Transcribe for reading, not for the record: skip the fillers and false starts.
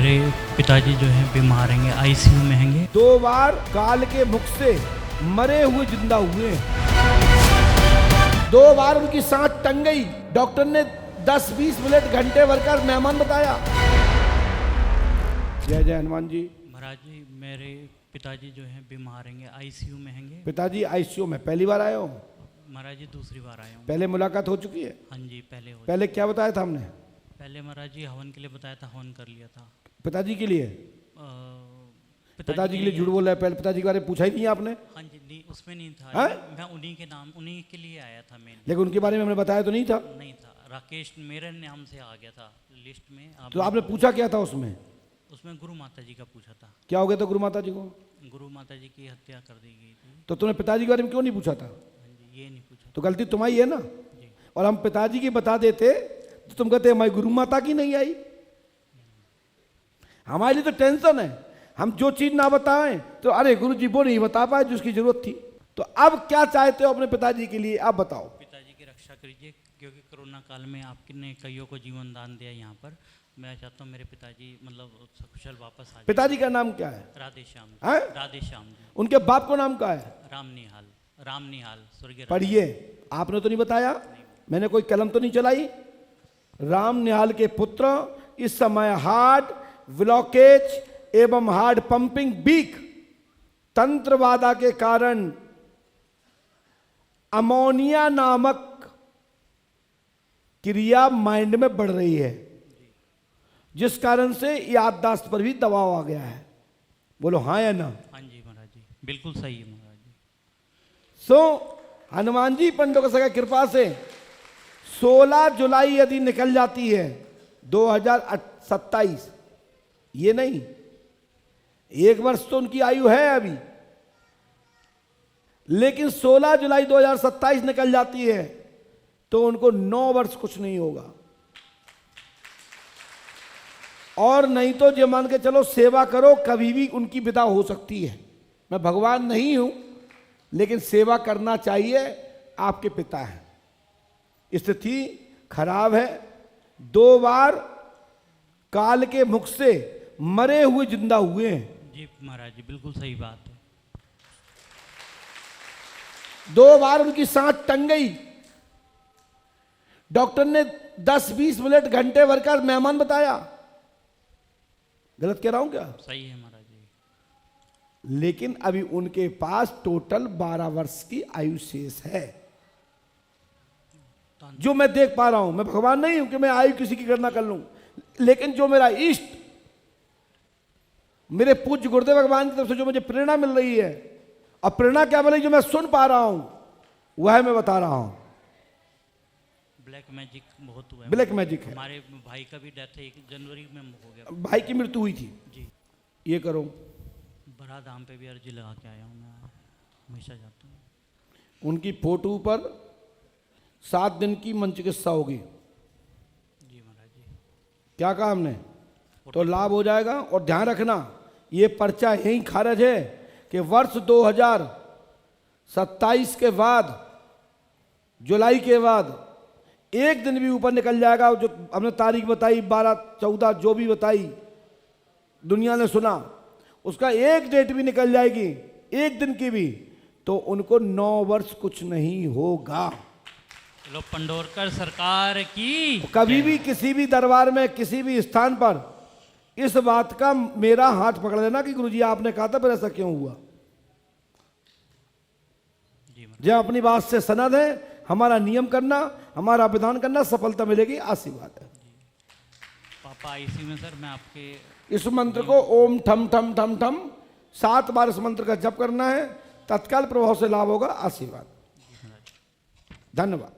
मेरे पिताजी जो हैं बीमार हैं, आईसीयू में हैं। 2 बार काल के मुख से मरे हुए जिंदा हुए। 2 बार उनकी सांस टंग गई। डॉक्टर ने 10-20 मिनट घंटे भर का मेहमान बताया। जय जय हनुमान जी। महाराज जी मेरे पिताजी जो हैं बीमार हैं, आईसीयू में हैं। पिताजी आईसीयू में पहली बार आए हो? महाराज जी दूसरी बार आया हूँ। पहले मुलाकात हो चुकी है? हाँ जी पहले क्या बताया था हमने? पहले महाराज जी हवन के लिए बताया था, हवन कर लिया था। पिताजी के लिए? पिताजी के लिए झूठ बोल रहा है। पहले पिताजी के बारे में पूछा ही नहीं आपने? हाँ जी नहीं, उसमें नहीं था। है? मैं उन्हीं के नाम, उन्हीं के लिए आया था मैं। लेकिन उनके बारे में हमने बताया तो नहीं था? नहीं था, राकेश मेरे नाम से आ गया था लिस्ट में। तो आपने पूछा क्या था उसमें? उसमें गुरु माता जी का पूछा था। क्या हो गया था गुरु माता जी को? गुरु माता जी की हत्या कर दी गई थी। तो तुमने पिताजी के बारे में क्यों नहीं पूछा था? हाँ जी ये नहीं पूछा। तो गलती तुम्हारी है ना। जी। और हम पिताजी की बता देते तो तुम कहते हमारी गुरु माता की नहीं आई। हमारे लिए तो टेंशन है, हम जो चीज ना बताएं तो अरे गुरु जी वो नहीं बता पाए जिसकी जरूरत थी। तो अब क्या चाहते हो अपने पिताजी के लिए, आप बताओ। पिताजी की रक्षा कीजिए, क्योंकि कोरोना काल में आपने कईयों को जीवन दान दिया यहाँ पर। मैं चाहता हूँ मेरे पिताजी मतलब सकुशल वापस आ जाए। पिताजी का नाम क्या है? राधे श्याम। है? राधे श्याम जी। उनके बाप को नाम क्या है? राम निहाल। राम निहाल स्वर्गीय। पढ़िए, आपने तो नहीं बताया, मैंने कोई कलम तो नहीं चलाई। राम निहाल के पुत्र इस समय हार्ट ब्लॉकेज एवं हार्ट पंपिंग वीक तंत्रवादा के कारण अमोनिया नामक क्रिया माइंड में बढ़ रही है, जिस कारण से याददाश्त पर भी दबाव आ गया है। बोलो हाँ या ना? हाँ जी महाराज जी बिल्कुल सही है महाराज जी। सो हनुमान जी पंडितों की कृपा से 16 जुलाई यदि निकल जाती है 2027, ये नहीं 1 वर्ष तो उनकी आयु है अभी, लेकिन 16 जुलाई 2027 निकल जाती है तो उनको 9 वर्ष कुछ नहीं होगा। और नहीं तो जो मान के चलो सेवा करो, कभी भी उनकी विदा हो सकती है। मैं भगवान नहीं हूं, लेकिन सेवा करना चाहिए। आपके पिता हैं, स्थिति खराब है। 2 बार काल के मुख से मरे हुए जिंदा हुए हैं। जी महाराज जी बिल्कुल सही बात है। 2 बार उनकी सांस टंग गई। डॉक्टर ने 10-20 मिनट घंटे भर का मेहमान बताया। गलत कह रहा हूं क्या? सही है महाराज जी। लेकिन अभी उनके पास टोटल 12 वर्ष की आयु शेष है, जो मैं देख पा रहा हूं। मैं भगवान नहीं हूं कि मैं आयु किसी की गणना कर लूं, लेकिन जो मेरा इष्ट, मेरे पूज्य गुरुदेव भगवान की तरफ से जो मुझे प्रेरणा मिल रही है, और प्रेरणा क्या मिल रही जो मैं सुन पा रहा हूं, वह मैं बता रहा हूं। ब्लैक मैजिक बहुत हुआ है। ब्लैक मैजिक है। हमारे भाई का भी डेथ 1 जनवरी में हो गया। भाई की मृत्यु हुई थी जी। ये करो। बड़ा धाम पे भी अर्जी लगा के आया हूँ मैं, हमेशा जाता हूँ। उनकी फोटो पर 7 दिन की मन चिकित्सा होगी। जी महाराज जी। क्या कहा हमने? तो लाभ हो जाएगा। और ध्यान रखना, ये पर्चा यही खारिज है कि वर्ष 2027 के बाद, जुलाई के बाद 1 दिन भी ऊपर निकल जाएगा। जो हमने तारीख बताई 12-14 जो भी बताई, दुनिया ने सुना, उसका 1 डेट भी निकल जाएगी 1 दिन की भी, तो उनको 9 वर्ष कुछ नहीं होगा। लो पंडोरकर सरकार की। कभी भी किसी भी दरबार में किसी भी स्थान पर इस बात का मेरा हाथ पकड़ लेना कि गुरुजी आपने कहा था, पर ऐसा क्यों हुआ। जब अपनी बात से सनद है, हमारा नियम करना, हमारा विधान करना, सफलता मिलेगी। आशीर्वाद है। पापा इसी में सर मैं आपके इस मंत्र को ओम ठम ठम ठम ठम 7 बार इस मंत्र का जप करना है, तत्काल प्रभाव से लाभ होगा। आशीर्वाद, धन्यवाद।